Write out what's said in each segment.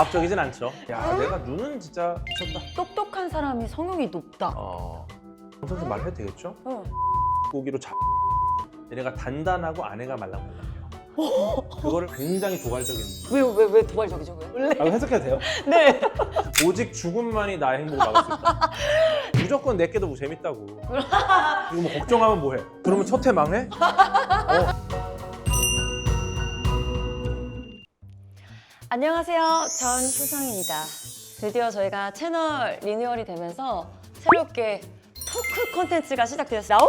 과학적이진 않죠. 야, 내가 눈은 진짜 미쳤다. 똑똑한 사람이 성욕이 높다. 방송에서 말해도 되겠죠? 응. 고기로 얘네가 단단하고 안에가 말랑말랑해요. 그거를 굉장히 도발적인. 왜 도발적이죠? 왜? 원래. 해석해도 돼요? 네. 오직 죽음만이 나의 행복을 막을 수 있다. 무조건 내게도 뭐 재밌다고. 이거 뭐 걱정하면 뭐해? 그러면 첫 회 망해? 안녕하세요. 전수성입니다. 드디어 저희가 채널 리뉴얼이 되면서 새롭게 토크 콘텐츠가 시작되었습니다.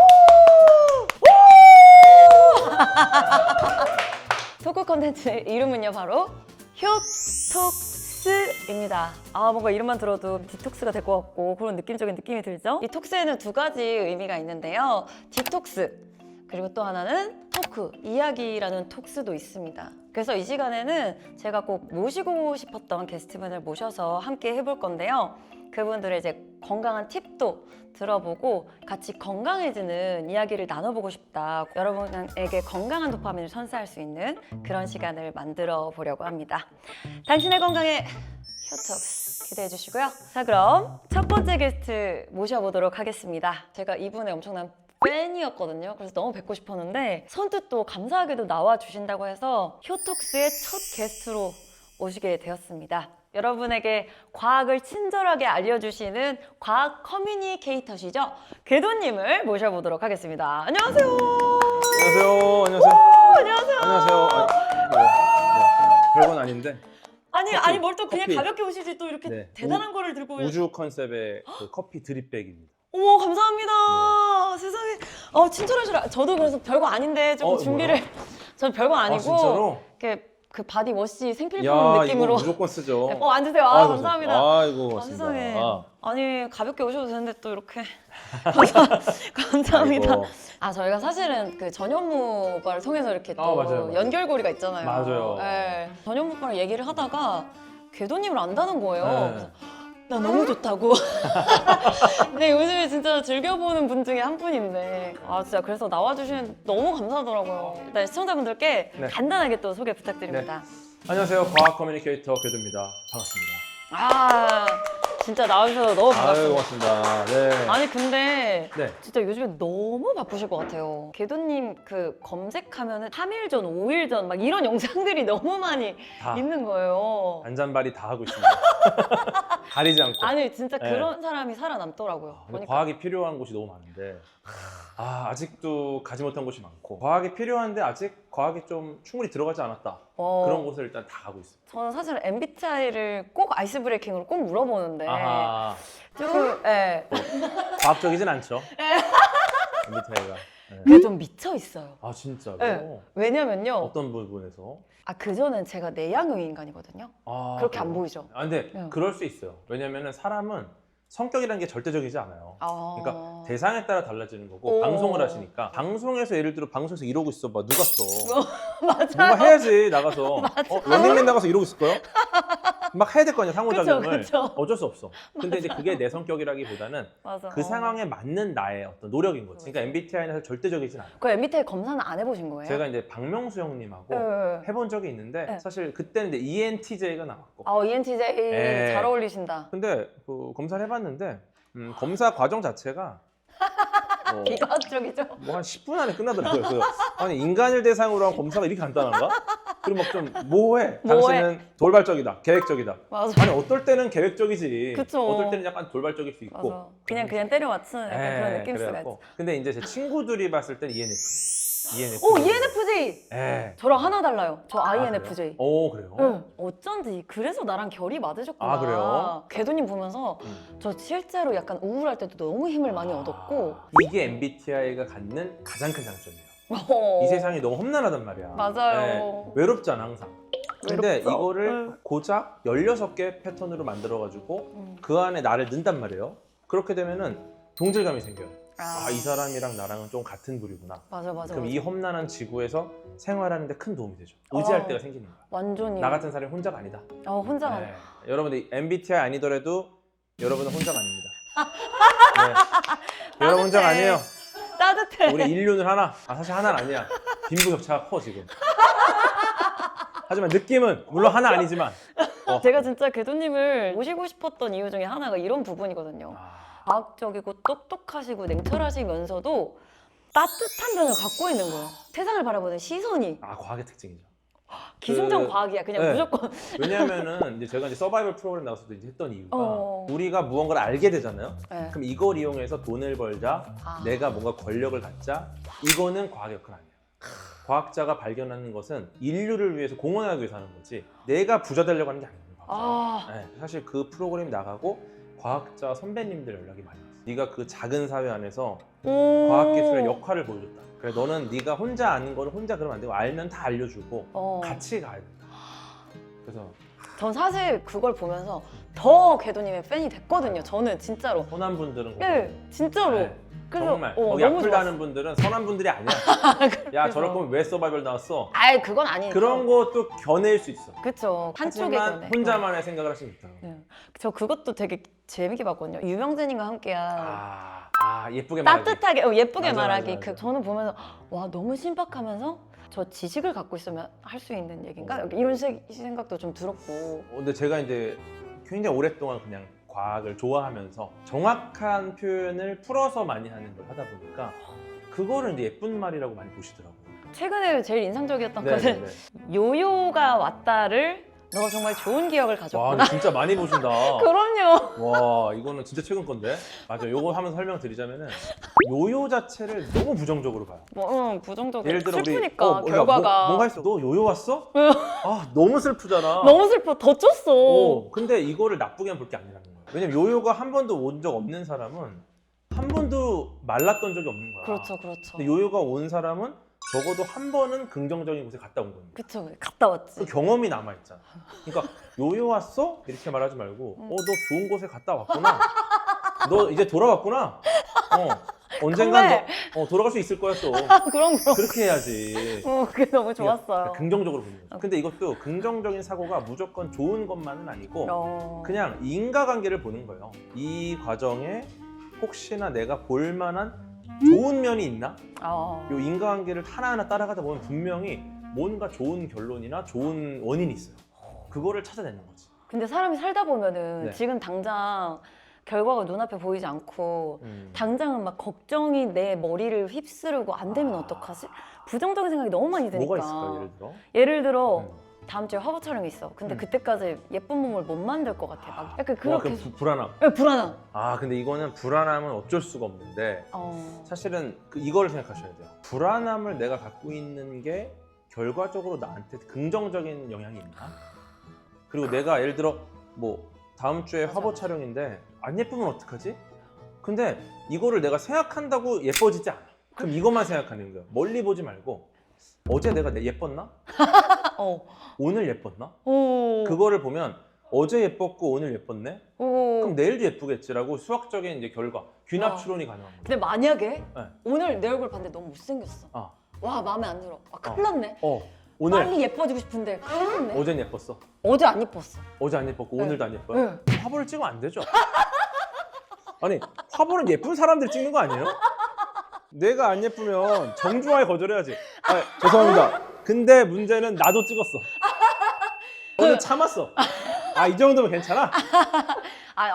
토크 콘텐츠의 이름은요, 바로 효톡스입니다. 뭔가 이름만 들어도 디톡스가 될 것 같고 그런 느낌적인 느낌이 들죠? 이 톡스에는 두 가지 의미가 있는데요. 디톡스, 그리고 또 하나는 토크, 이야기라는 톡스도 있습니다. 그래서 이 시간에는 제가 꼭 모시고 싶었던 게스트분을 모셔서 함께 해볼 건데요. 그분들의 이제 건강한 팁도 들어보고 같이 건강해지는 이야기를 나눠보고 싶다. 여러분에게 건강한 도파민을 선사할 수 있는 그런 시간을 만들어 보려고 합니다. 당신의 건강에 효톡스 기대해 주시고요. 자, 그럼 첫 번째 게스트 모셔보도록 하겠습니다. 제가 이분의 엄청난 팬이었거든요. 그래서 너무 뵙고 싶었는데 선뜻 또 감사하게도 나와주신다고 해서 효톡스의 첫 게스트로 오시게 되었습니다. 여러분에게 과학을 친절하게 알려주시는 과학 커뮤니케이터시죠? 궤도님을 모셔보도록 하겠습니다. 안녕하세요. 안녕하세요. 안녕하세요. 안녕하세요. 안녕하세요. 별건 아닌데. 아니 뭘 또 그냥 커피. 가볍게 오시지 또 이렇게 네. 대단한 거를 들고 우주 컨셉의 그 커피 드립백입니다. 어머, 감사합니다. 세상에. 친절하시라. 저도 그래서 별거 아닌데 조금 준비를. 뭐야? 저는 별거 아니고. 진짜로? 이렇게 그 바디 워시 생필품 야, 느낌으로. 이거 무조건 쓰죠. 앉으세요. 감사합니다. 아이고, 고맙습니다. 세상에. 아니, 가볍게 오셔도 되는데 또 이렇게. 감사합니다. 아이고. 저희가 사실은 그 전현무과를 통해서 이렇게 또 맞아요. 연결고리가 있잖아요. 맞아요. 네. 전현무과랑 얘기를 하다가 궤도님을 안다는 거예요. 네. 그래서 나 너무 좋다고. 근데 요즘에 진짜 즐겨보는 분 중에 한 분인데 진짜 그래서 나와주시는 너무 감사하더라고요. 일단 시청자분들께 네. 간단하게 또 소개 부탁드립니다. 안녕하세요. 과학 커뮤니케이터 궤도입니다. 반갑습니다. 진짜 나와주셔서 너무 아유, 반갑습니다. 고맙습니다. 네. 아니 근데 네. 진짜 요즘에 너무 바쁘실 것 같아요. 궤도님 그 검색하면은 3일 전, 5일 전 막 이런 영상들이 너무 많이 다. 있는 거예요. 안잔바리 다 하고 있습니다. 가리지 않고. 아니 진짜 네. 그런 사람이 살아남더라고요. 근데 보니까. 과학이 필요한 곳이 너무 많은데 아직도 가지 못한 곳이 많고 과학이 필요한데 아직 과학이 좀 충분히 들어가지 않았다. 그런 곳을 일단 다 가고 있습니다. 저는 사실 MBTI를 꼭 아이스 브레이킹으로 꼭 물어보는데 아하, 조금 과학적이진 않죠. MBTI가. 그게 좀 미쳐 있어요. 진짜로? 네. 왜냐면요. 어떤 부분에서? 그전엔 제가 내향형 인간이거든요. 그렇게 안 그래요? 보이죠. 근데 네. 그럴 수 있어요. 왜냐면은 사람은 성격이라는 게 절대적이지 않아요. 그러니까 대상에 따라 달라지는 거고 방송을 하시니까 방송에서 예를 들어 방송에서 이러고 있어 봐 누가 써? 맞아요. 뭔가 해야지 나가서 런닝맨 나가서 이러고 있을 거요? 막 해야 될 거 아니야 상호작용을. 그쵸. 어쩔 수 없어. 근데 이제 그게 내 성격이라기보다는 맞아. 그 상황에 맞는 나의 어떤 노력인 거지. 그러니까 MBTI는 사실 절대적이진 않아요. 그 MBTI 검사는 안 해보신 거예요? 제가 이제 박명수 형님하고 네. 해본 적이 있는데 네. 사실 그때는 이제 ENTJ가 나왔고 ENTJ 네. 잘 어울리신다. 근데 그 검사를 해봤는데 검사 과정 자체가 비과학적이죠? 뭐 한 10분 안에 끝나더라고요. 그래서 아니 인간을 대상으로 한 검사가 이렇게 간단한가? 그리고 막 좀 모호해. 당신은 돌발적이다, 계획적이다. 맞아. 아니 어떨 때는 계획적이지. 그쵸. 어떨 때는 약간 돌발적일 수 있고. 맞아. 그냥 때려 맞추는 약간 그런 느낌 수가 있어. 근데 이제 제 친구들이 봤을 때는 ENFJ. 오, ENFJ! 예. 저랑 하나 달라요. 저 INFJ. 그래요? 응. 어쩐지 그래서 나랑 결이 맞으셨구나. 그래요? 궤도님 보면서 저 실제로 약간 우울할 때도 너무 힘을 많이 얻었고. 이게 MBTI가 갖는 가장 큰 장점이에요. 이 세상이 너무 험난하단 말이야. 맞아요. 외롭잖아 항상. 근데 외롭죠? 이거를 고작 16개 패턴으로 만들어가지고 그 안에 나를 넣는단 말이에요. 그렇게 되면은 동질감이 생겨요. 이 사람이랑 나랑은 좀 같은 부류구나. 맞아. 그럼 이 험난한 지구에서 생활하는 데 큰 도움이 되죠. 의지할 때가 생기는 거야. 완전히. 나 같은 사람이 혼자가 아니다. 혼자가. 네. 여러분들 MBTI 아니더라도 여러분은 혼자가 아닙니다. 네. 여러분 혼자가 아니에요. 따뜻해. 우리 인류는 하나. 사실 하나는 아니야. 빈부격차가 커 지금. 하지만 느낌은 물론 하나 아니지만 제가 진짜 궤도님을 모시고 싶었던 이유 중에 하나가 이런 부분이거든요. 과학적이고 똑똑하시고 냉철하시면서도 따뜻한 면을 갖고 있는 거예요. 세상을 바라보는 시선이 과학의 특징이죠. 기승전 과학이야. 그냥 네. 무조건. 왜냐하면은 이제 제가 이제 서바이벌 프로그램 나왔을 때 이제 했던 이유가 우리가 무언가를 알게 되잖아요. 네. 그럼 이걸 이용해서 돈을 벌자, 내가 뭔가 권력을 갖자, 이거는 과학의 역할 아니에요. 과학자가 발견하는 것은 인류를 위해서 공헌하기 위해서 하는 거지 내가 부자 되려고 하는 게 아니에요. 네, 사실 그 프로그램이 나가고 과학자 선배님들 연락이 많이 왔어요. 네가 그 작은 사회 안에서 과학기술의 역할을 보여줬다. 그래 너는 네가 혼자 아는 거를 혼자 그러면 안 되고 알면 다 알려주고 같이 가야 된다. 그래서 전 사실 그걸 보면서 더 궤도님의 팬이 됐거든요. 저는 진짜로. 선한 분들은 네, 진짜로. 네, 그래서 정말 거기 너무 악플 좋았어. 다는 분들은 선한 분들이 아니야. 야 저럴 거면 왜 서바이벌 나왔어? 아이 그건 아니죠. 그런 것도 겨낼 수 있어. 그쵸. 한쪽에 하지만 견해. 혼자만의 생각을 할 수 있다. 네. 저 그것도 되게 재밌게 봤거든요. 유명진님과 함께한 예쁘게 말하기. 따뜻하게 예쁘게 맞아, 말하기. 맞아. 저는 보면서 와 너무 신박하면서 저 지식을 갖고 있으면 할 수 있는 얘기인가? 이런 생각도 좀 들었고. 근데 제가 이제 굉장히 오랫동안 그냥 과학을 좋아하면서 정확한 표현을 풀어서 많이 하는 걸 하다 보니까 그거를 이제 예쁜 말이라고 많이 보시더라고요. 최근에 제일 인상적이었던 네, 것은 요요가 왔다를 너 정말 좋은 기억을 와, 가졌구나. 근데 진짜 많이 보신다. 그럼요. 와, 이거는 진짜 최근 건데. 맞아. 요거 하면서 설명드리자면은 요요 자체를 너무 부정적으로 봐요. 부정적으로 예를 들어 슬프니까 우리 결과가 뭔가 했어. 너 요요 왔어? 너무 슬프잖아. 너무 슬퍼. 더 쪘어. 근데 이거를 나쁘게만 볼 게 아니라는 거야. 왜냐면 요요가 한 번도 온 적 없는 사람은 한 번도 말랐던 적이 없는 거야. 그렇죠, 그렇죠. 근데 요요가 온 사람은 적어도 한 번은 긍정적인 곳에 갔다 온 겁니다. 그쵸, 갔다 왔지. 그 경험이 남아있잖아. 그러니까 요요 왔어? 이렇게 말하지 말고 너 좋은 곳에 갔다 왔구나. 너 이제 돌아왔구나. 언젠간 너 돌아갈 수 있을 거야 또. 그럼. 그렇게 해야지. 그게 너무 좋았어요. 긍정적으로 보는 거죠. 근데 이것도 긍정적인 사고가 무조건 좋은 것만은 아니고 그냥 인과관계를 보는 거예요. 이 과정에 혹시나 내가 볼 만한 좋은 면이 있나? 이 인과관계를 하나하나 따라가다 보면 분명히 뭔가 좋은 결론이나 좋은 원인이 있어요. 그거를 찾아내는 거지. 근데 사람이 살다 보면은 네. 지금 당장 결과가 눈앞에 보이지 않고 당장은 막 걱정이 내 머리를 휩쓰르고 안 되면 어떡하지? 부정적인 생각이 너무 많이 드니까. 뭐가 있을까요, 예를 들어? 예를 들어 다음 주에 화보 촬영이 있어. 근데 그때까지 예쁜 몸을 못 만들 것 같아. 막 약간 그렇게. 불안함. 불안함. 근데 이거는 불안함은 어쩔 수가 없는데 사실은 이걸 생각하셔야 돼요. 불안함을 내가 갖고 있는 게 결과적으로 나한테 긍정적인 영향이 있나? 그리고 내가 예를 들어 뭐 다음 주에 화보 촬영인데 안 예쁘면 어떡하지? 근데 이거를 내가 생각한다고 예뻐지지 않아. 그럼 이것만 생각하는 거야. 멀리 보지 말고 어제 내가 예뻤나? 오늘 예뻤나? 그거를 보면 어제 예뻤고 오늘 예뻤네? 그럼 내일도 예쁘겠지라고 수학적인 이제 결과, 귀납 추론이 가능한 거예요. 근데 만약에 네. 오늘 내 얼굴 봤는데 너무 못생겼어. 와 마음에 안 들어. 큰일 났네. 오늘 빨리 예뻐지고 싶은데 큰일 났네. 어젠 예뻤어. 어제 안 예뻤어. 어제 안 예뻤고 네. 오늘도 안 예뻐요? 화보를 찍으면 안 되죠. 아니 화보는 예쁜 사람들 찍는 거 아니에요? 내가 안 예쁘면 정중하게 거절해야지. 죄송합니다. 근데 문제는 나도 찍었어. 너는 참았어. 이 정도면 괜찮아?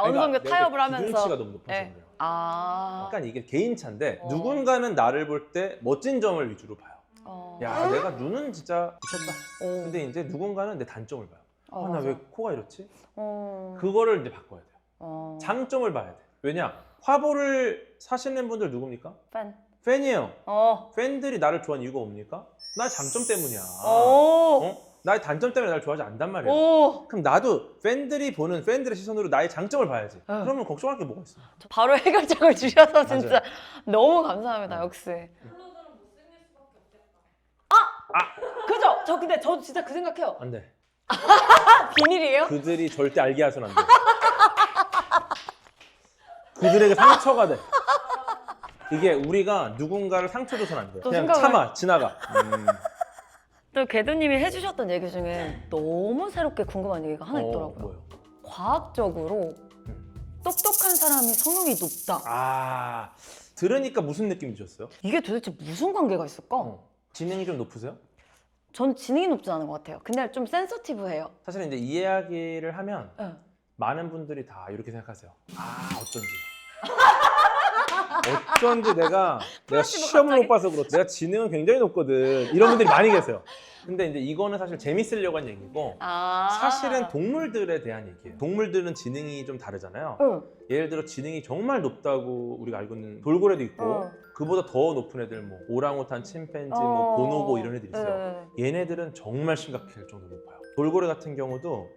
어느 정도 타협을 하면서. 기준치가 너무 높아서 네. 그래요. 약간 이게 개인차인데 누군가는 나를 볼 때 멋진 점을 위주로 봐요. 야 내가 눈은 진짜 미쳤다. 근데 이제 누군가는 내 단점을 봐요. 나 왜 코가 이렇지? 그거를 이제 바꿔야 돼요. 장점을 봐야 돼. 왜냐? 화보를 사시는 분들 누굽니까? 팬이에요. 팬들이 나를 좋아하는 이유가 뭡니까? 나의 장점 때문이야. 나의 단점 때문에 나를 좋아하지 않단 말이야. 그럼 나도 팬들이 보는 팬들의 시선으로 나의 장점을 봐야지. 그러면 걱정할 게 뭐가 있어? 바로 해결책을 주셔서 진짜 너무 감사합니다. 역시. 그죠? 근데 저 진짜 그 생각해요. 안 돼. 비밀이에요? 그들이 절대 알게 해서는 안 돼. 그들에게 상처가 돼. 이게 우리가 누군가를 상처 줘서는 안 돼. 그냥 참아, 지나가. 또 궤도님이 해주셨던 얘기 중에 너무 새롭게 궁금한 얘기가 하나 있더라고요. 뭐요? 과학적으로 똑똑한 사람이 성능이 높다. 들으니까 무슨 느낌 드셨어요? 이게 도대체 무슨 관계가 있을까? 지능이 좀 높으세요? 전 지능이 높진 않은 것 같아요. 근데 좀 센서티브해요. 사실은 이제 이 이야기를 하면 네. 많은 분들이 다 이렇게 생각하세요. 아 어쩐지 내가 시험을 갑자기? 못 봐서 그렇지. 내가 지능은 굉장히 높거든. 이런 분들이 많이 계세요. 근데 이제 이거는 사실 재밌으려고 한 얘기고 사실은 동물들에 대한 얘기예요. 동물들은 지능이 좀 다르잖아요. 응. 예를 들어 지능이 정말 높다고 우리가 알고 있는 돌고래도 있고 응. 그보다 더 높은 애들 뭐 오랑우탄, 침팬지, 뭐 보노보 이런 애들이 있어요. 얘네들은 정말 심각할 정도로 높아요. 돌고래 같은 경우도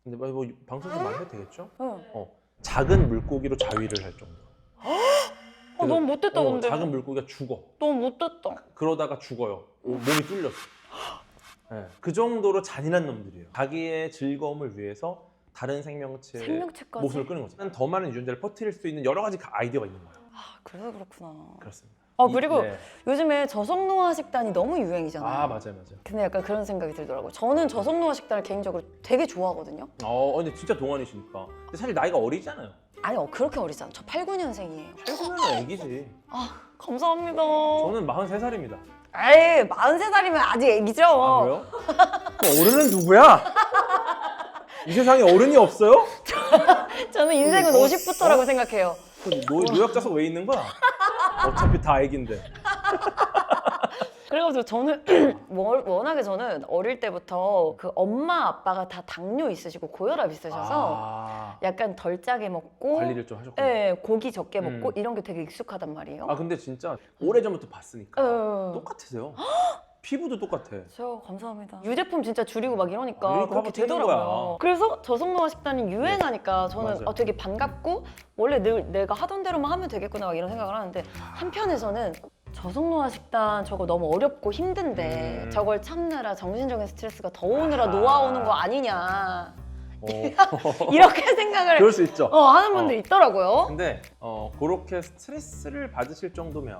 근데 뭐 방송에서 말해도 되겠죠? 응. 작은 물고기로 자위를 할 정도. 너무 못됐다 근데. 작은 물고기가 죽어. 너무 못됐다. 그러다가 죽어요. 몸이 뚫렸어. 네, 그 정도로 잔인한 놈들이에요. 자기의 즐거움을 위해서 다른 생명체의 생명체까지? 목숨을 끊는 거죠. 더 많은 유전자를 퍼뜨릴 수 있는 여러 가지 아이디어가 있는 거예요. 그래서 그렇구나. 그렇습니다. 그리고 네. 요즘에 저속노화 식단이 너무 유행이잖아요. 맞아요. 근데 약간 그런 생각이 들더라고요. 저는 저속노화 식단을 개인적으로 되게 좋아하거든요. 근데 진짜 동안이시니까. 근데 사실 나이가 어리잖아요. 아니 그렇게 어리지 않아요. 저 8, 9년생이에요. 8년은 애기지. 감사합니다. 저는 43살입니다. 에이 43살이면 아직 애기죠. 그래요? 그럼 어른은 누구야? 이 세상에 어른이 없어요? 저는 인생은 50부터라고 생각해요. 노약자석 왜 있는 거야? 어차피 다 애기인데. 그래가지고 저는 워낙에 저는 어릴 때부터 그 엄마 아빠가 다 당뇨 있으시고 고혈압 있으셔서 약간 덜 짜게 먹고 관리를 좀 하셨구나. 네, 고기 적게 먹고 이런 게 되게 익숙하단 말이에요. 근데 진짜 오래전부터 봤으니까 똑같으세요. 피부도 똑같아. 저 감사합니다. 유제품 진짜 줄이고 막 이러니까 그러니까 그렇게 하면 되는 되더라고요. 거야. 그래서 저속노화 식단이 유행하니까 저는 맞아요. 되게 반갑고 원래 늘 내가 하던 대로만 하면 되겠구나 막 이런 생각을 하는데 한편에서는 저속노화 식단 저거 너무 어렵고 힘든데 저걸 참느라 정신적인 스트레스가 더 오느라 노화 오는 거 아니냐 이렇게 생각을 그럴 수 있죠. 하는 분들이 있더라고요. 근데 그렇게 스트레스를 받으실 정도면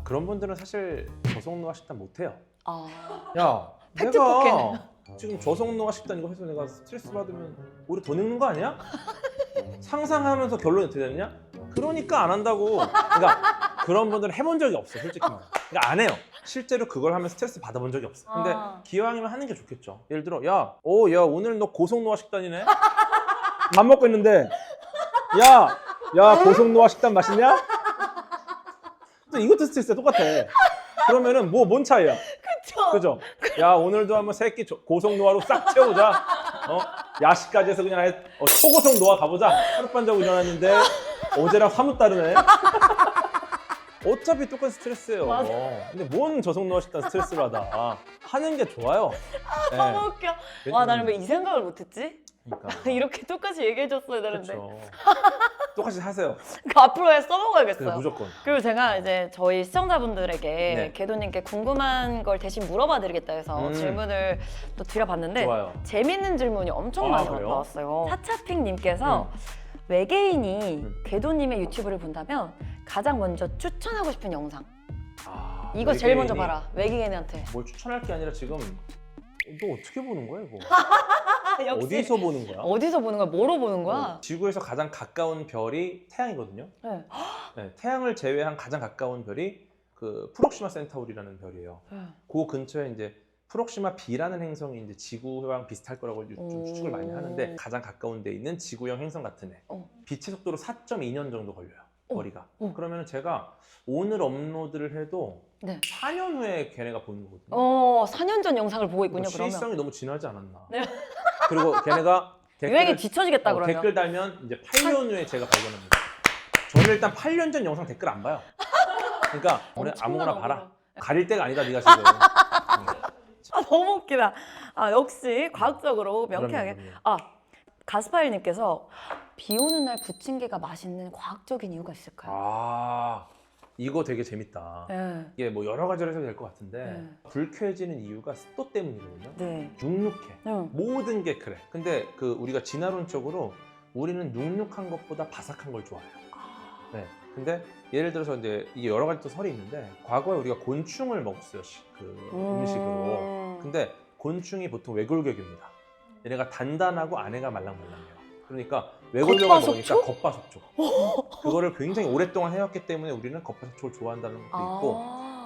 그런 분들은 사실 저속노화 식단 못 해요. 야, 팩트 내가 폭행을. 지금 저속노화 식단 이거 해서 내가 스트레스 받으면 오히려 더 늙는 거 아니야? 상상하면서 결론이 어떻게 되느냐? 그러니까 안 한다고. 그러니까 그런 분들은 해본 적이 없어, 솔직히 말해. 그러니까 안 해요. 실제로 그걸 하면 스트레스 받아본 적이 없어. 근데 기왕이면 하는 게 좋겠죠. 예를 들어, 야 오늘 너 고속노화 식단이네? 밥 먹고 있는데, 야 고속노화 식단 맛있냐? 근데 이것도 스트레스야, 똑같아. 그러면은 뭔 차이야? 그죠? 야 오늘도 한번 새끼 고속노화로 싹 채우자. 야식까지 해서 그냥 아예 초고속 노화 가보자. 하룻밤 자고 일어났는데 어제랑 사뭇 다르네. 어차피 똑같은 스트레스예요. 맞아. 근데 뭔 저속노화 식단 스트레스를 받아. 하는 게 좋아요. 네. 너무 웃겨. 와 나는 왜 이 생각을 못했지? 그러니까. 이렇게 똑같이 얘기해줬어야 되는데. 그렇죠. 똑같이 하세요. 그 앞으로 써먹어야겠어요. 무조건. 그리고 제가 이제 저희 시청자분들에게 네. 궤도님께 궁금한 걸 대신 물어봐드리겠다 해서 질문을 또 드려봤는데 좋아요. 재밌는 질문이 엄청 많이 그래요? 나왔어요. 차차핑님께서 외계인이 궤도님의 유튜브를 본다면 가장 먼저 추천하고 싶은 영상 이거 제일 먼저 봐라. 외계인한테. 뭘 추천할 게 아니라 지금 너 어떻게 보는 거야 이거? 역시 어디서 보는 거야? 어디서 보는 거야? 뭐로 보는 거야? 지구에서 가장 가까운 별이 태양이거든요. 네. 네, 태양을 제외한 가장 가까운 별이 그 프록시마 센타우리라는 별이에요. 그 근처에 이제 프록시마 B라는 행성이 이제 지구랑 비슷할 거라고 좀 추측을 많이 하는데 가장 가까운 데 있는 지구형 행성 같은 애. 빛의 속도로 4.2년 정도 걸려요. 거리가. 그러면 제가 오늘 업로드를 해도 네. 4년 후에 걔네가 보는 거거든요. 4년 전 영상을 보고 있군요. 그러면. 시의성이 너무 지나지 않았나. 네. 그리고 걔네가 유행에 뒤처지겠다 그러면. 댓글 달면 이제 8년 후에 제가 발견합니다. 저는 일단 8년 전 영상 댓글 안 봐요. 그러니까 아무거나 봐라. 가릴 때가 아니다 네가 지금. 너무 웃기다. 역시 과학적으로 명쾌하게. 그럼요. 가스파일님께서 비 오는 날 부침개가 맛있는 과학적인 이유가 있을까요? 이거 되게 재밌다. 네. 이게 뭐 여러 가지로 해서 될 것 같은데 네. 불쾌해지는 이유가 습도 때문이거든요. 네. 눅눅해. 모든 게 그래. 근데 우리가 진화론적으로 우리는 눅눅한 것보다 바삭한 걸 좋아해요. 네. 근데 예를 들어서 이제 이게 여러 가지 또 설이 있는데 과거에 우리가 곤충을 먹었어요. 음식으로. 근데 곤충이 보통 외골격입니다. 얘네가 단단하고 안에가 말랑말랑해요. 그러니까 외골격을 먹으니까 겉바속촉. 그거를 굉장히 오랫동안 해왔기 때문에 우리는 겉바속촉을 좋아한다는 것도 있고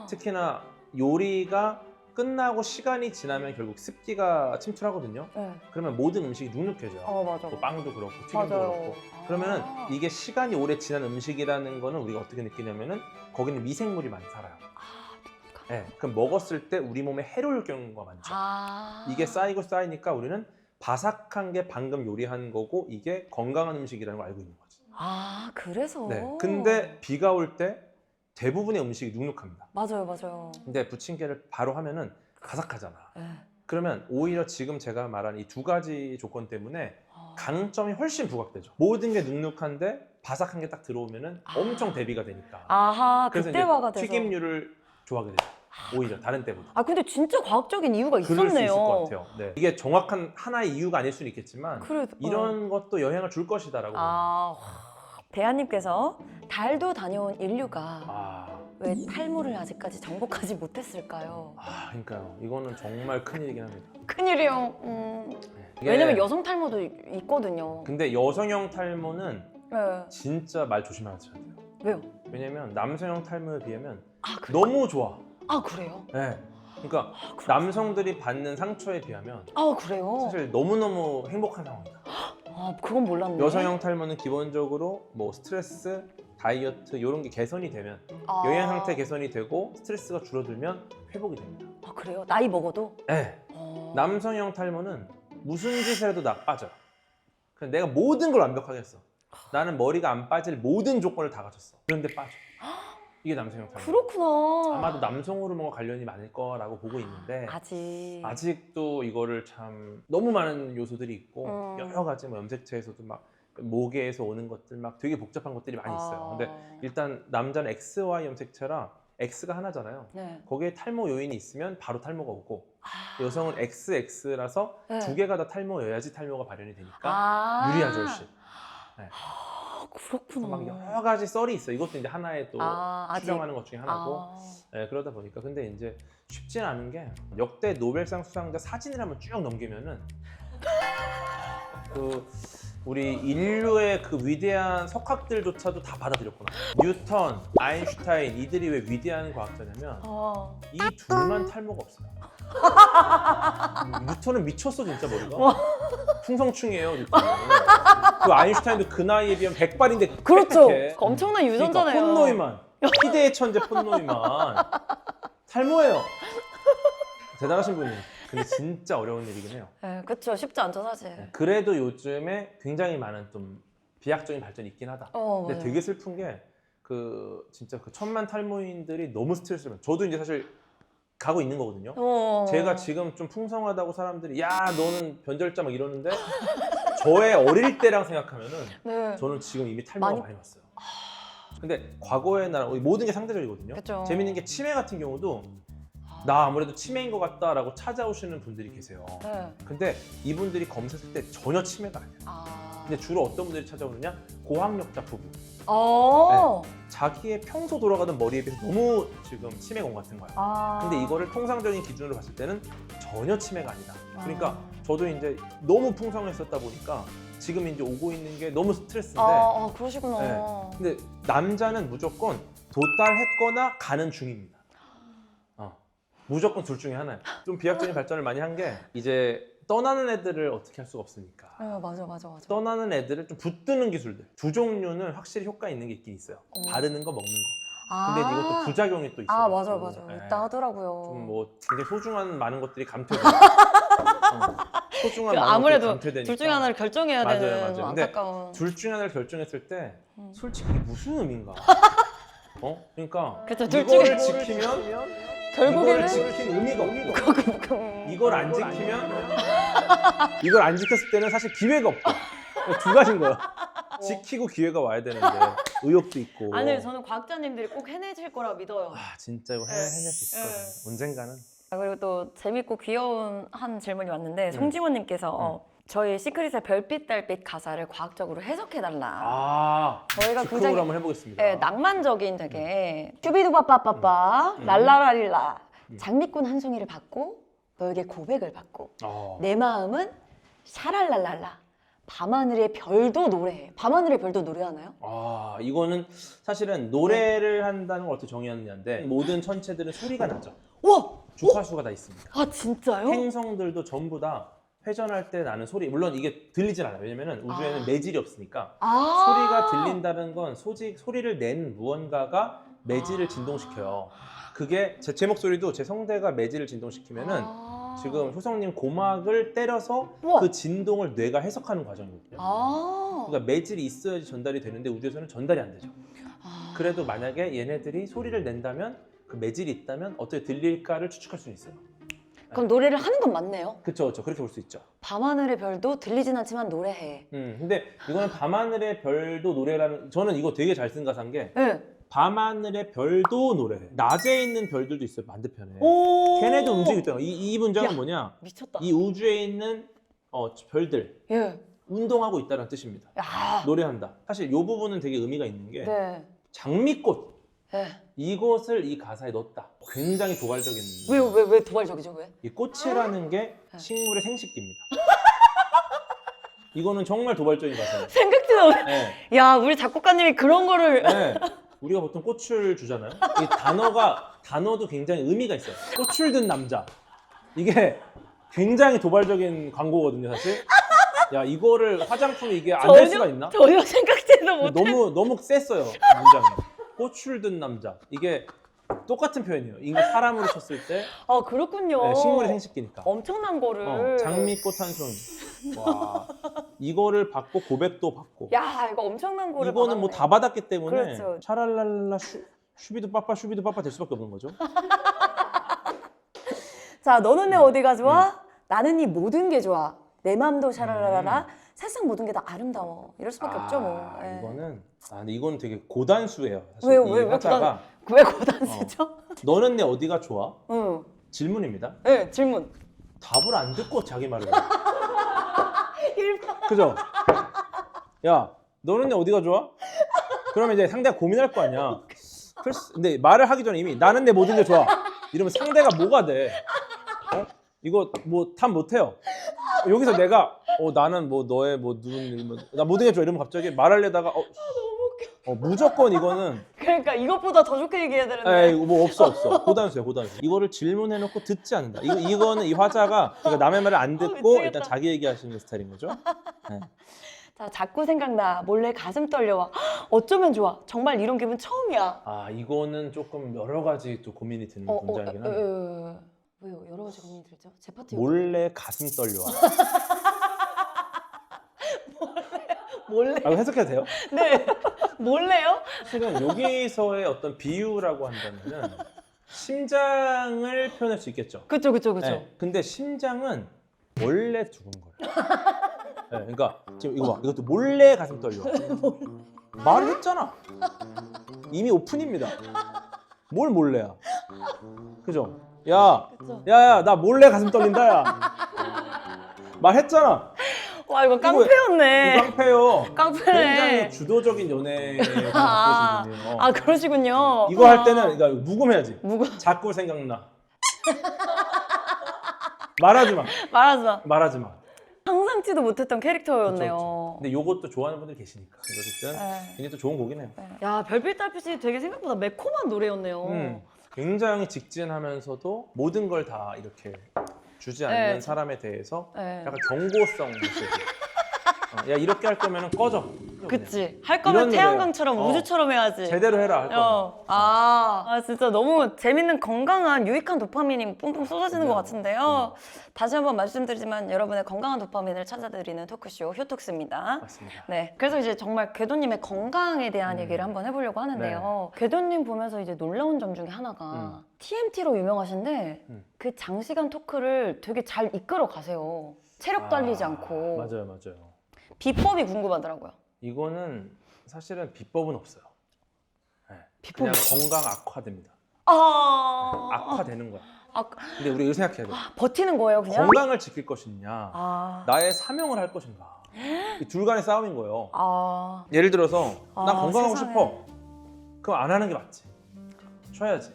특히나 요리가 끝나고 시간이 지나면 결국 습기가 침투하거든요. 네. 그러면 모든 음식이 눅눅해져요. 맞아. 뭐 빵도 그렇고 튀김도 맞아요. 그렇고. 그러면은 이게 시간이 오래 지난 음식이라는 거는 우리가 어떻게 느끼냐면은 거기는 미생물이 많이 살아요. 네, 그럼 먹었을 때 우리 몸에 해로울 경우가 많죠. 이게 쌓이고 쌓이니까 우리는 바삭한 게 방금 요리한 거고 이게 건강한 음식이라는 걸 알고 있는 거지. 그래서? 네, 근데 비가 올 때 대부분의 음식이 눅눅합니다. 맞아요. 근데 부침개를 바로 하면은 바삭하잖아. 네. 그러면 오히려 지금 제가 말한 이 두 가지 조건 때문에 강점이 훨씬 부각되죠. 모든 게 눅눅한데 바삭한 게 딱 들어오면은 엄청 대비가 되니까. 그래서 이제 그때화가 돼서. 튀김류를 좋아하게 되죠. 오히려 다른 때보다. 근데 진짜 과학적인 이유가 있었네요. 그럴 수 있을 것 같아요. 네. 이게 정확한 하나의 이유가 아닐 수는 있겠지만 그래도, 이런 것도 영향을 줄 것이다라고. 대한님께서 달도 다녀온 인류가 아, 왜 탈모를 아직까지 정복하지 못했을까요? 그러니까요. 이거는 정말 큰일이긴 합니다. 큰일이요. 이게- 왜냐면 여성 탈모도 있거든요. 근데 여성형 탈모는 네. 진짜 말 조심하셔야 돼요. 왜요? 왜냐면 남성형 탈모에 비하면 그래요? 너무 좋아. 그래요? 네. 그러니까 그렇구나. 남성들이 받는 상처에 비하면 그래요? 사실 너무너무 행복한 상황이다. 그건 몰랐네. 여성형 탈모는 기본적으로 뭐 스트레스, 다이어트 이런 게 개선이 되면 영양 상태 개선이 되고 스트레스가 줄어들면 회복이 됩니다. 그래요? 나이 먹어도? 네. 남성형 탈모는 무슨 짓을 해도 나 빠져. 그냥 내가 모든 걸 완벽하게 했어. 나는 머리가 안 빠질 모든 조건을 다 갖췄어. 그런데 빠져. 이게 남성형 탈모. 그렇구나. 아마도 남성 호르몬과 관련이 많을 거라고 보고 있는데 아직도 이거를 참 너무 많은 요소들이 있고 여러 가지 뭐 염색체에서도 막 모계에서 오는 것들 막 되게 복잡한 것들이 많이 있어요. 근데 일단 남자는 XY 염색체라 X가 하나잖아요. 네. 거기에 탈모 요인이 있으면 바로 탈모가 오고 여성은 XX라서 네. 두 개가 다 탈모여야지 탈모가 발현이 되니까 유리하죠, 훨씬. 네. 그렇구나. 막 여러 가지 썰이 있어. 이것도 이제 하나의 또 아직? 추정하는 것 중에 하나고. 네, 그러다 보니까 근데 이제 쉽진 않은 게 역대 노벨상 수상자 사진을 한번 쭉 넘기면은 그 우리 인류의 그 위대한 석학들조차도 다 받아들였구나. 뉴턴, 아인슈타인 이들이 왜 위대한 과학자냐면 이 둘만 탈모가 없어요. 뉴턴은 미쳤어 진짜 머리가. 풍성충이에요 뉴턴은. 그 아인슈타인도 그 나이에 비하면 100발인데 그렇죠. 빽빽해. 엄청난 유전자네요. 그러니까 폰노이만 희대의 천재 폰노이만 탈모예요. 대단하신 분이에요. 근데 진짜 어려운 일이긴 해요. 네, 그렇죠. 쉽지 않죠 사실. 그래도 요즘에 굉장히 많은 좀 비약적인 발전이 있긴 하다. 근데 맞아요. 되게 슬픈 게 그 진짜 그 천만 탈모인들이 너무 스트레스를 받아요. 저도 이제 사실 가고 있는 거거든요. 제가 지금 좀 풍성하다고 사람들이 야 너는 변절자 막 이러는데 저의 어릴 때랑 생각하면은 네. 저는 지금 이미 탈모가 많이- 많이 왔어요. 근데 과거의 나라 모든 게 상대적이거든요. 그쵸. 재밌는 게 치매 같은 경우도 나 아무래도 치매인 것 같다라고 찾아오시는 분들이 계세요. 네. 근데 이분들이 검사했을 때 전혀 치매가 아니에요. 근데 주로 어떤 분들이 찾아오느냐? 고학력자 부부. 자기의 평소 돌아가던 머리에 비해서 너무 지금 치매가 온 것 같은 거야. 근데 이거를 통상적인 기준으로 봤을 때는 전혀 치매가 아니다. 그러니까 저도 이제 너무 풍성했었다 보니까 지금 이제 오고 있는 게 너무 스트레스인데. 그러시구나. 네. 근데 남자는 무조건 도달했거나 가는 중입니다. 무조건 둘 중에 하나예요. 좀 비약적인 발전을 많이 한 게 이제 떠나는 애들을 어떻게 할 수가 없으니까. 맞아. 떠나는 애들을 좀 붙드는 기술들. 두 종류는 확실히 효과 있는 게 있긴 있어요. 바르는 거, 먹는 거. 근데 이것도 부작용이 또 있어요. 맞아. 있다 하더라고요. 좀 뭐 굉장히 소중한 많은 것들이 감퇴돼요. 소중한 많은 것들이 아무래도 감퇴되니까. 둘 중에 하나를 결정해야 맞아요, 되는 맞아요. 좀 근데 안타까운. 둘 중에 하나를 결정했을 때 솔직히 이게 무슨 의미인가? 그러니까 그쵸, 둘 이거를 중에- 지키면 결국에는 이거를 지킨 의미가 없고 이걸 안 지키면 이걸 안 지켰을 때는 사실 기회가 없고 두 가지인 거야. 지키고 기회가 와야 되는데 의욕도 있고. 아니 저는 과학자님들이 꼭 해내실 거라 믿어요. 진짜 이거 해낼 수 있을 거야. 언젠가는. 그리고 또 재밌고 귀여운 한 질문이 왔는데 송지원님께서 저희 시크릿의 별빛 달빛 가사를 과학적으로 해석해달라. 저희가 저희가 굉장히 한번 해보겠습니다. 낭만적인 되게 슈비두바빠빠빠 랄라라릴라 장미꽃 한 송이를 받고 너에게 고백을 받고 내 마음은 샤랄랄랄라 밤하늘의 별도 노래해. 밤하늘의 별도 노래하나요? 이거는 사실은 노래를 한다는 걸 어떻게 정의하느냐인데 모든 천체들은 소리가 나죠. 와! 주파수가 다 있습니다. 아 진짜요? 행성들도 전부 다 회전할 때 나는 소리, 물론 이게 들리진 않아요. 왜냐면 우주에는 매질이 없으니까. 소리가 들린다는 건 소리를 낸 무언가가 매질을 진동시켜요. 그게 제 목소리도 제 성대가 매질을 진동시키면은 지금 효성님 고막을 때려서 우와. 그 진동을 뇌가 해석하는 과정이거든요. 그러니까 매질이 있어야지 전달이 되는데 우주에서는 전달이 안 되죠. 그래도 만약에 얘네들이 소리를 낸다면 그 매질이 있다면 어떻게 들릴까를 추측할 수 있어요. 그럼 노래를 하는 건 맞네요. 그렇죠, 그렇게 볼 수 있죠. 밤하늘의 별도 들리진 않지만 노래해. 근데 이거는 밤하늘의 별도 노래라는, 저는 이거 되게 잘 쓴 가사인 게 네. 밤하늘의 별도 노래해. 낮에 있는 별들도 있어요, 반대편에. 오. 걔네도 움직이더라고. 이 문장은 야. 뭐냐? 미쳤다. 이 우주에 있는 별들 예. 운동하고 있다는 뜻입니다. 야. 노래한다. 사실 이 부분은 되게 의미가 있는 게 네. 장미꽃, 예. 이것을 이 가사에 넣었다. 굉장히 도발적인. 왜 도발적이죠? 왜? 이 꽃이라는 게 식물의 생식기입니다. 이거는 정말 도발적인 가사예요. 생각지도 못. 네. 야, 우리 작곡가님이 그런 거를. 네. 우리가 보통 꽃을 주잖아요. 이 단어도 굉장히 의미가 있어요. 꽃을 든 남자. 이게 굉장히 도발적인 광고거든요, 사실. 야, 이거를 화장품이 이게 안 될 수가 있나? 전혀 생각지도 못. 너무 셌어요, 문장이. 꽃을 든 남자. 이게 똑같은 표현이에요. 이게 사람으로 쳤을 때 아, 그렇군요. 식물의 생식기니까. 엄청난 거를. 장미꽃 한 송이. 와, 이거를 받고 고백도 받고. 야, 이거 엄청난 거를. 이거는 뭐 받았네. 다 받았기 때문에 그렇죠. 샤랄랄라 슈비도 빠빠 될 수밖에 없는 거죠. 자, 너는 내 어디가 좋아? 나는 네 모든 게 좋아. 내 맘도 샤라라라. 세상 모든 게 다 아름다워. 이럴 수밖에 없죠, 뭐. 예. 근데 이거는 되게 고단수예요. 사실 왜요? 이 왜 화자가 왜 고단수죠? 너는 내 어디가 좋아? 응. 질문입니다. 네, 질문. 답을 안 듣고 자기 말을 해요. 그죠? 야, 너는 내 어디가 좋아? 그러면 이제 상대가 고민할 거 아니야. 근데 말을 하기 전에 이미 나는 내 모든 게 좋아. 이러면 상대가 뭐가 돼? 이거 뭐 탑 못해요. 여기서 내가 나는 뭐 너의 뭐 누군 나 모든 게 좋아 이러면 갑자기 말하려다가 너무 웃겨. 무조건 이거는 그러니까 이것보다 더 좋게 얘기해야 되는데. 에이 뭐 없어 고단수야. 이거를 질문해놓고 듣지 않는다. 이거는 이 화자가 그러니까 남의 말을 안 듣고 미치겠다. 일단 자기 얘기하시는 스타일인 거죠. 네. 자, 자꾸 생각나. 몰래 가슴 떨려와. 어쩌면 좋아. 정말 이런 기분 처음이야. 아, 이거는 조금 여러 가지 또 고민이 드는 문장이긴 하네요. 왜요? 여러 가지 고민이 들죠? 제 파트. 몰래 가슴 떨려와. 몰래. 아, 이거 해석해도 돼요? 네. 몰래요? 사실은 여기서의 어떤 비유라고 한다면은 심장을 표현할 수 있겠죠. 그쵸. 네. 근데 심장은 원래 두근 거예요. 네, 그러니까 지금 이거 봐. 이것도 몰래 가슴 떨려. 말을 했잖아. 이미 오픈입니다. 뭘 몰래야? 그죠? 야, 나 몰래 가슴 떨린다, 야. 말했잖아. 와, 이거 깡패였네. 이거 깡패요. 깡패네. 굉장히 주도적인 연애를 아, 갖고 계시군요. 아, 그러시군요. 이거 할 때는 그러니까 묵음해야지. 묵음. 자꾸 생각나. 말하지 마. 말하지 마. 상상치도 못했던 캐릭터였네요. 그쵸. 근데 요것도 좋아하는 분들 계시니까. 어쨌든 굉장히 또 좋은 곡이네요. 야, 별빛 달빛이 되게 생각보다 매콤한 노래였네요. 굉장히 직진하면서도 모든 걸 다 이렇게 주지 않는 네. 사람에 대해서 네. 약간 경고성 메시지. 야, 이렇게 할 거면 꺼져. 그치. 할 거면 이런 태양광처럼 노래야. 우주처럼 해야지. 제대로 해라 할 거면. 진짜 너무 재밌는 건강한 유익한 도파민이 뿜뿜 쏟아지는 것 같은데요. 다시 한번 말씀드리지만 여러분의 건강한 도파민을 찾아드리는 토크쇼 효톡스입니다. 맞습니다. 네, 그래서 이제 정말 궤도님의 건강에 대한 얘기를 한번 해보려고 하는데요. 궤도님 보면서 이제 놀라운 점 중에 하나가 TMT로 유명하신데 그 장시간 토크를 되게 잘 이끌어 가세요. 체력도 알리지 않고. 맞아요. 비법이 궁금하더라고요. 이거는 사실은 비법은 없어요. 네. 비법이 그냥 건강 악화됩니다. 악화되는 거야. 근데 우리가 이걸 생각해야 돼. 버티는 거예요, 그냥? 건강을 지킬 것이냐, 나의 사명을 할 것인가. 이 둘 간의 싸움인 거예요. 예를 들어서 난 건강하고 세상에. 싶어. 그럼 안 하는 게 맞지. 쉬어야지.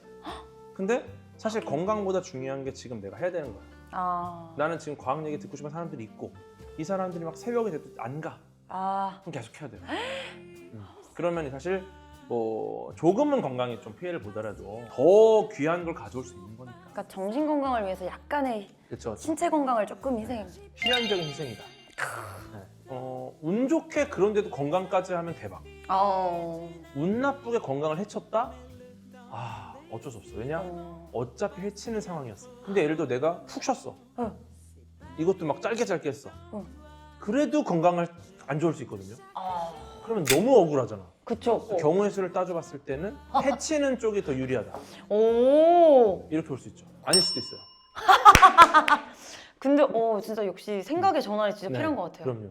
근데 사실 건강보다 중요한 게 지금 내가 해야 되는 거야. 나는 지금 과학 얘기 듣고 싶은 사람들이 있고 이 사람들이 막 새벽이 돼도 안 가. 그럼 계속 해야 돼요. 그러면 사실 뭐 조금은 건강에 좀 피해를 보더라도 더 귀한 걸 가져올 수 있는 거니까. 그러니까 정신 건강을 위해서 약간의 그렇죠. 신체 건강을 조금 희생. 필연적인 희생이다. 네. 운 좋게 그런데도 건강까지 하면 대박. 운 나쁘게 건강을 해쳤다? 아, 어쩔 수 없어. 왜냐? 어차피 해치는 상황이었어. 근데 예를 들어 내가 푹 쉬었어. 이것도 막 짧게 했어. 그래도 건강을 안 좋을 수 있거든요. 그러면 너무 억울하잖아. 그쵸. 경우의 수를 따져봤을 때는 해치는 쪽이 더 유리하다. 오. 이렇게 볼 수 있죠. 아닐 수도 있어요. 근데 진짜 역시 생각의 전환이 진짜 네, 필요한 것 같아요. 그럼요.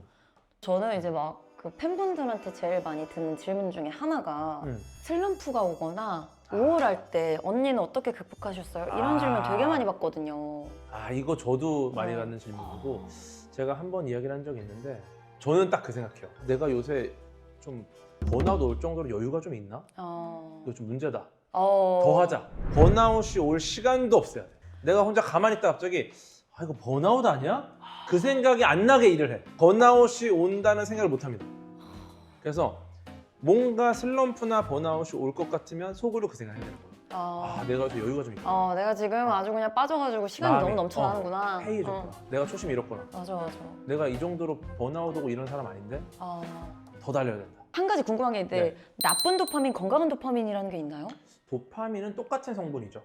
저는 이제 막 그 팬분들한테 제일 많이 듣는 질문 중에 하나가 슬럼프가 오거나 우울할 때 언니는 어떻게 극복하셨어요? 이런 질문 되게 많이 받거든요. 아, 이거 저도 많이 받는 질문이고 제가 한번 이야기를 한 적이 있는데 저는 딱 그 생각해요. 내가 요새 좀 번아웃 올 정도로 여유가 좀 있나? 이거 좀 문제다. 더 하자. 번아웃이 올 시간도 없어야 돼. 내가 혼자 가만히 있다 갑자기 아, 이거 번아웃 아니야? 그 생각이 안 나게 일을 해. 번아웃이 온다는 생각을 못 합니다. 그래서 뭔가 슬럼프나 번아웃이 올 것 같으면 속으로 그 생각을 해야 되는 거예요. 아, 내가 요새 여유가 좀 있구나. 내가 지금 아주 그냥 빠져가지고 시간이 너무 넘쳐나는구나. 해이해졌구나. 내가 초심이 이렇구나. 맞아. 내가 이 정도로 번아웃 오고 이런 사람 아닌데 더 달려야 된다. 한 가지 궁금한 게 있는데 나쁜 도파민, 건강한 도파민이라는 게 있나요? 도파민은 똑같은 성분이죠.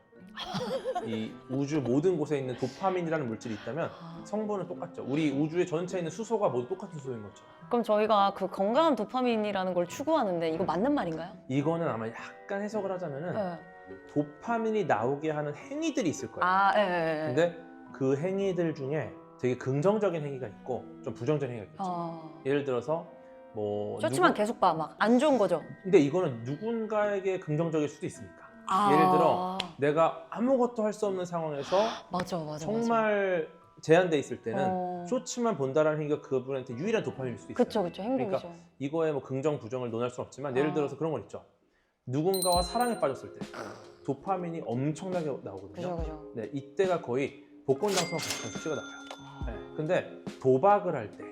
이 우주 모든 곳에 있는 도파민이라는 물질이 있다면 성분은 똑같죠. 우리 우주의 전체에 있는 수소가 모두 똑같은 수소인 거죠. 그럼 저희가 그 건강한 도파민이라는 걸 추구하는데 이거 맞는 말인가요? 이거는 아마 약간 해석을 하자면은 도파민이 나오게 하는 행위들이 있을 거예요. 근데 그 행위들 중에 되게 긍정적인 행위가 있고 좀 부정적인 행위가 있겠죠. 예를 들어서 뭐 쇼츠만 계속 봐, 막 안 좋은 거죠. 근데 이거는 누군가에게 긍정적일 수도 있으니까. 예를 들어 내가 아무것도 할 수 없는 상황에서 맞아. 정말 제한돼 있을 때는 쇼츠만 본다라는 행위가 그분한테 유일한 도파민일 수도 있어요. 그쵸, 행복이죠. 그러니까 이거에 뭐 긍정 부정을 논할 수는 없지만 예를 들어서 그런 건 있죠. 누군가와 사랑에 빠졌을 때 도파민이 엄청나게 나오거든요. 그죠. 네, 이때가 거의 복권당수와 비슷한 수치가 나와요. 네, 근데 도박을 할 때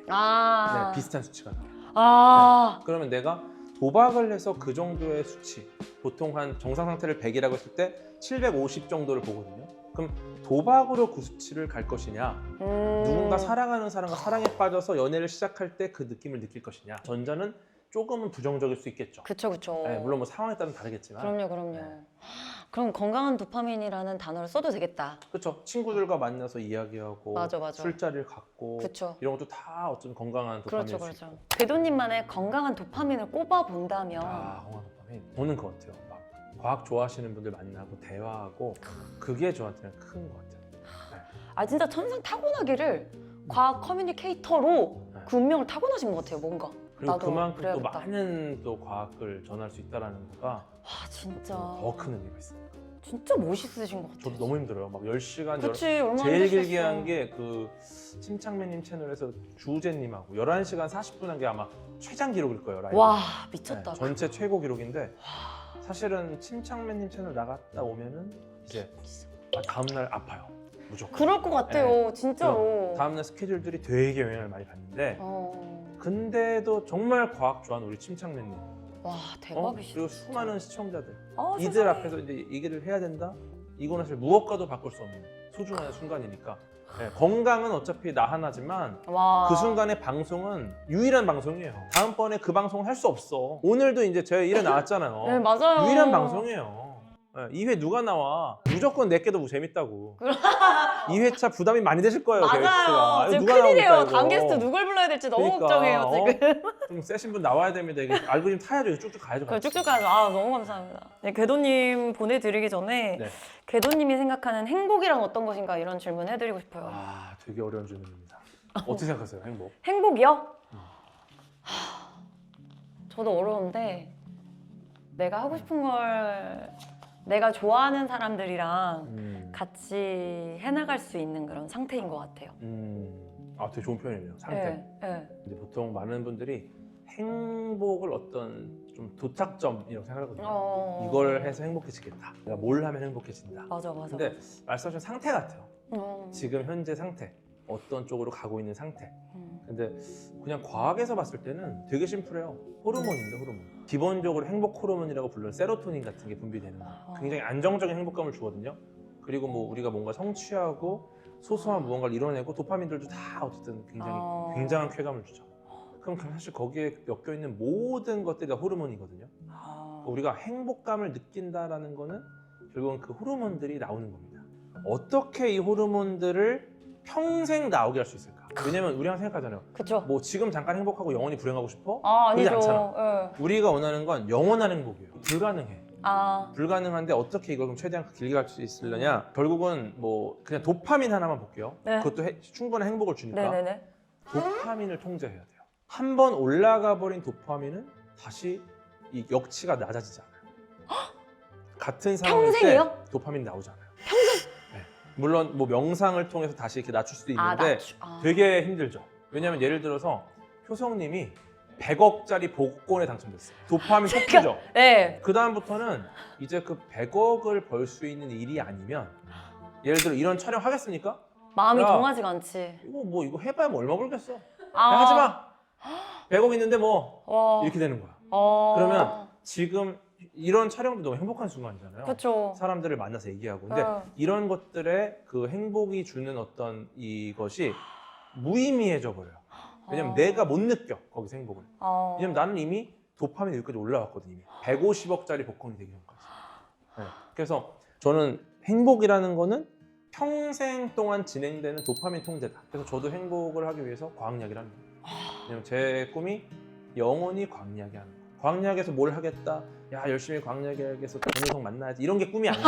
비슷한 수치가 나와요. 네, 그러면 내가 도박을 해서 그 정도의 수치, 보통 한 정상 상태를 100이라고 했을 때 750 정도를 보거든요. 그럼 도박으로 그 수치를 갈 것이냐, 누군가 사랑하는 사람과 사랑에 빠져서 연애를 시작할 때 그 느낌을 느낄 것이냐. 전자는 조금은 부정적일 수 있겠죠. 그쵸. 네, 물론 뭐 상황에 따라 다르겠지만. 그럼요. 네. 그럼 건강한 도파민이라는 단어를 써도 되겠다. 그렇죠. 친구들과 만나서 이야기하고 맞아. 술자리를 갖고 그쵸. 이런 것도 다 어쩌면 건강한 도파민일 수 그렇죠. 있고. 궤도님만의 건강한 도파민을 꼽아본다면 건강한 도파민. 저는 그것 같아요. 막 과학 좋아하시는 분들 만나고 대화하고 그게 저한테는 큰 것 같아요. 진짜 천상 타고나기를 과학 커뮤니케이터로 그 운명을 타고나신 것 같아요, 뭔가. 그리고 나도 그만큼 그래야겠다. 또 많은 또 과학을 전할 수 있다는 거가 진짜 더 큰 의미가 있어요. 진짜 멋있으신 것 같아요. 저도 너무 힘들어요. 막 10시간 그치, 얼마나 제일 길게 힘드셨어. 한 게 그 침착맨님 채널에서 주우재님하고 11시간 40분 한 게 아마 최장 기록일 거예요. 라이브. 와, 미쳤다. 네, 전체 최고 기록인데 사실은 침착맨님 채널 나갔다 오면은 이제 다음날 아파요. 무조건. 그럴 것 같아요, 진짜로. 다음날 스케줄들이 되게 영향을 많이 받는데 근데도 정말 과학 좋아하는 우리 침착맨님 와, 대박이시다. 그리고 수많은 시청자들 이들 세상에. 앞에서 이제 얘기를 해야 된다? 이거는 사실 무엇과도 바꿀 수 없는 소중한 순간이니까 네, 건강은 어차피 나 하나지만 와. 그 순간의 방송은 유일한 방송이에요. 다음번에 그 방송을 할 수 없어. 오늘도 이제 저희 일에 나왔잖아요. 네, 맞아요. 유일한 방송이에요. 2회 누가 나와? 무조건 내게도 재밌다고. 2회차 부담이 많이 되실 거예요. 맞아요. 지금 누가 큰일이에요. 나옵니까, 이거? 다음 게스트 누굴 불러야 될지 너무 그러니까, 걱정해요, 지금. 좀 세신 분 나와야 됩니다. 이게 알고리즘 타야죠. 이거 쭉쭉 가야죠. 그럼 같이. 쭉쭉 가죠. 너무 감사합니다. 네, 궤도님 보내드리기 전에 네. 궤도님이 생각하는 행복이란 어떤 것인가 이런 질문 해드리고 싶어요. 되게 어려운 질문입니다. 어떻게 생각하세요, 행복? 행복이요? 저도 어려운데 내가 하고 싶은 걸 내가 좋아하는 사람들이랑 같이 해나갈 수 있는 그런 상태인 것 같아요. 되게 좋은 표현이네요. 상태. 네. 근데 보통 많은 분들이 행복을 어떤 좀 도착점이라고 생각하거든요. 이걸 해서 행복해지겠다. 내가 뭘 하면 행복해진다. 맞아. 근데 말씀하신 상태 같아요. 어. 지금 현재 상태. 어떤 쪽으로 가고 있는 상태. 근데 그냥 과학에서 봤을 때는 되게 심플해요. 호르몬인데 호르몬. 기본적으로 행복 호르몬이라고 불리는 세로토닌 같은 게 분비되는 거예요. 굉장히 안정적인 행복감을 주거든요. 그리고 뭐 우리가 뭔가 성취하고 소소한 무언가를 이뤄내고 도파민들도 다 어쨌든 굉장히 굉장한 쾌감을 주죠. 그럼 사실 거기에 엮여 있는 모든 것들이 다 호르몬이거든요. 우리가 행복감을 느낀다라는 거는 결국은 그 호르몬들이 나오는 겁니다. 어떻게 이 호르몬들을 평생 나오게 할 수 있을까? 왜냐면 우리가 생각하잖아요. 그쵸. 뭐 지금 잠깐 행복하고 영원히 불행하고 싶어? 아니죠. 그러지 않잖아. 우리가 원하는 건 영원한 행복이에요. 불가능해. 불가능한데 어떻게 이걸 그럼 최대한 길게 갈 수 있으려냐? 결국은 뭐 그냥 도파민 하나만 볼게요. 네. 그것도 충분한 행복을 주니까 네네네. 도파민을 통제해야 돼요. 한 번 올라가 버린 도파민은 다시 이 역치가 낮아지지 않아요. 같은 상황일 평생이요? 때 도파민이 나오지 않아요. 평생? 네. 물론 뭐 명상을 통해서 다시 이렇게 낮출 수도 있는데 되게 힘들죠. 왜냐면 예를 들어서 효성님이 100억짜리 복권에 당첨됐어요. 도파민 폭주죠. 네. 그 다음부터는 이제 그 100억을 벌 수 있는 일이 아니면 예를 들어 이런 촬영 하겠습니까? 마음이 야, 동하지가 않지. 이거 해봐야 뭐 얼마 벌겠어. 야, 하지 마. 100억 있는데 뭐 이렇게 되는 거야. 그러면 지금 이런 촬영도 너무 행복한 순간이잖아요. 그렇죠. 사람들을 만나서 얘기하고. 근데 이런 것들의 그 행복이 주는 어떤 이것이 무의미해져 버려요. 왜냐면 내가 못 느껴 거기서 행복을. 왜냐면 나는 이미 도파민이 여기까지 올라왔거든요. 이미 150억짜리 복권이 되기 전까지. 네. 그래서 저는 행복이라는 거는 평생 동안 진행되는 도파민 통제다. 그래서 저도 행복을 하기 위해서 과학이야기를 합니다. 왜냐면 제 꿈이 영원히 과학이야기 하는 거예요. 과학이야기에서 뭘 하겠다. 야 열심히 과학이야기에서 전효성 만나야지. 이런 게 꿈이 아니에요.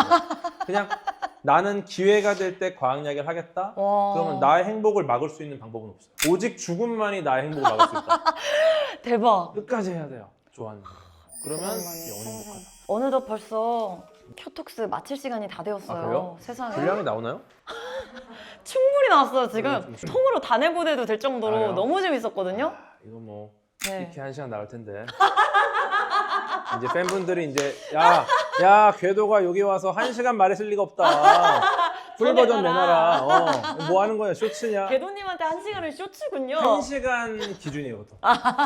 그냥 나는 기회가 될 때 과학이야기를 하겠다. 그러면 나의 행복을 막을 수 있는 방법은 없어요. 오직 죽음만이 나의 행복을 막을 수 있다. 대박. 끝까지 해야 돼요. 좋아하는 거. 그러면 영원히 행복하다. 어느덧 벌써 큐톡스 마칠 시간이 다 되었어요. 그래요? 세상에. 분량이 나오나요? 충분히 나왔어요. 지금 좀- 통으로 다 내보내도 될 정도로 그래요? 너무 재밌었거든요. 이거 뭐 네. 이렇게 1시간 나올 텐데 이제 팬분들이 이제 야 궤도가 여기 와서 1시간 말했을 리가 없다. 풀 버전 내놔라. 뭐 하는 거야? 쇼츠냐? 궤도님한테 1시간을 쇼츠군요. 1시간 기준이에요, 보통.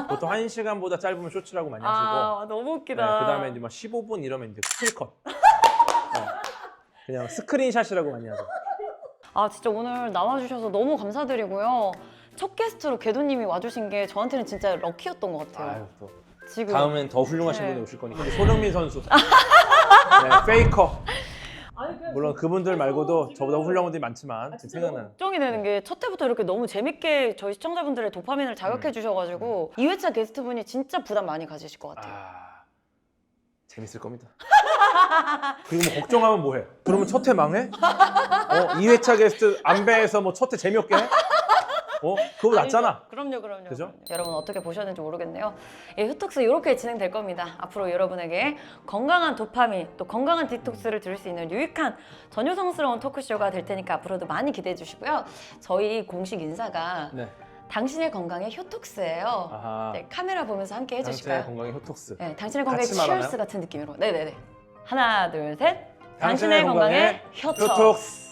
보통 1시간보다 짧으면 쇼츠라고 많이 하시고. 너무 웃기다. 그 다음에 이제 막 15분 이러면 이제 스틸컷. 그냥 스크린샷이라고 많이 하죠. 진짜 오늘 나와주셔서 너무 감사드리고요. 첫 게스트로 궤도님이 와주신 게 저한테는 진짜 럭키였던 것 같아요. 아유, 또. 지금 다음엔 더 훌륭하신 네. 분이 오실 거니까. 근데 손흥민 선수. 네, 페이커. 물론 그분들 말고도 저보다 훌륭한 분들이 많지만 지금 생각나는. 걱정이 되는 게 첫 때부터 이렇게 너무 재밌게 저희 시청자분들의 도파민을 자극해 주셔가지고 2회차 게스트분이 진짜 부담 많이 가지실 것 같아요. 재밌을 겁니다. 그리고 뭐 걱정하면 뭐해? 그러면 첫 회 망해? 2회차 게스트 안배에서 뭐 첫 회 재미없게 해? 그거 낫잖아. 그럼요. 그죠? 여러분 어떻게 보셨는지 모르겠네요. 휴톡스 이렇게 진행될 겁니다. 앞으로 여러분에게 건강한 도파민 또 건강한 디톡스를 들을 수 있는 유익한 전유성스러운 토크쇼가 될 테니까 앞으로도 많이 기대해 주시고요. 저희 공식 인사가 네. 당신의 건강에 효톡스예요. 아하. 네, 카메라 보면서 함께 당신의 해주실까요? 건강의 효톡스. 네, 당신의 건강에 같이 말하나요? 치얼스 같은 느낌으로. 네네네. 하나, 둘, 셋. 당신의 건강에 효톡스.